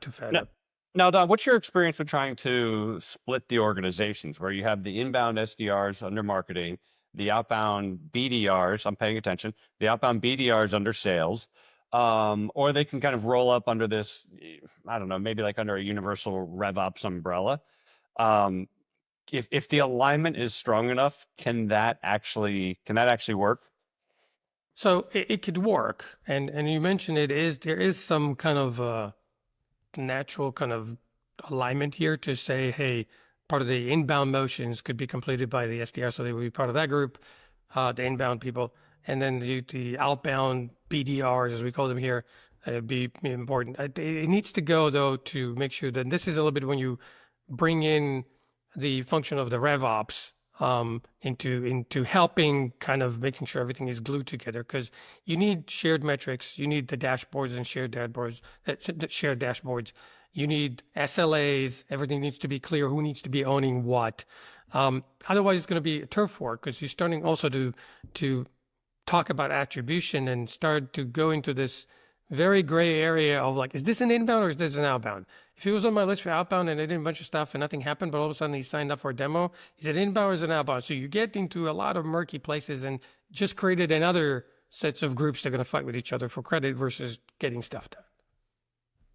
too fed Now, up. now, Don, what's your experience with trying to split the organizations where you have the inbound SDRs under marketing, the outbound BDRs, I'm paying attention, the outbound BDRs under sales, or they can kind of roll up under this, I don't know, maybe like under a universal RevOps umbrella. Um, if the alignment is strong enough, can that actually work? So it could work, and you mentioned there is some kind of natural kind of alignment here to say, hey, part of the inbound motions could be completed by the SDR, so they would be part of that group, the inbound people, and then the outbound BDRs, as we call them here, be important. It needs to go though to make sure that this is a little bit when you bring in the function of the RevOps into helping kind of making sure everything is glued together because you need shared metrics, you need the dashboards and shared dashboards. You need SLAs. Everything needs to be clear. Who needs to be owning what? Otherwise, it's going to be a turf war because you're starting also to talk about attribution and start to go into this very gray area of like, is this an inbound or is this an outbound? If he was on my list for outbound and I did a bunch of stuff and nothing happened, but all of a sudden he signed up for a demo, is it inbound or is it outbound? So you get into a lot of murky places and just created another sets of groups that are going to fight with each other for credit versus getting stuff done.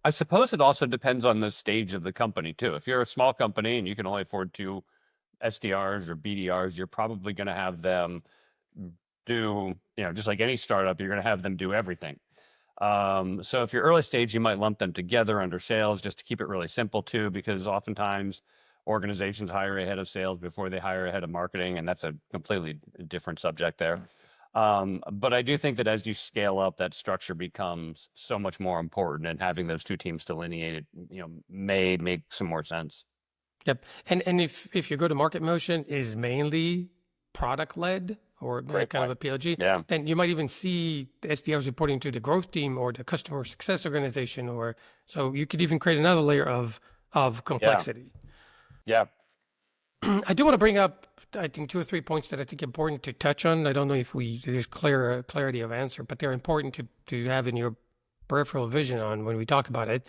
I suppose it also depends on the stage of the company too. If you're a small company and you can only afford two SDRs or BDRs, you're probably going to have them do, just like any startup, you're going to have them do everything. So if you're early stage, you might lump them together under sales just to keep it really simple too, because oftentimes organizations hire ahead of sales before they hire ahead of marketing, and that's a completely different subject there. But I do think that as you scale up, that structure becomes so much more important, and having those two teams delineated, may make some more sense. Yep. And if your go-to-market motion is mainly product led or Great kind of point. a PLG, Yeah. then you might even see the SDRs reporting to the growth team or the customer success organization, or so you could even create another layer of Yeah. complexity. Yeah. I do want to bring up, I think, two or three points that I think important to touch on. I don't know if there's clarity of answer, but they're important to have in your peripheral vision on when we talk about it.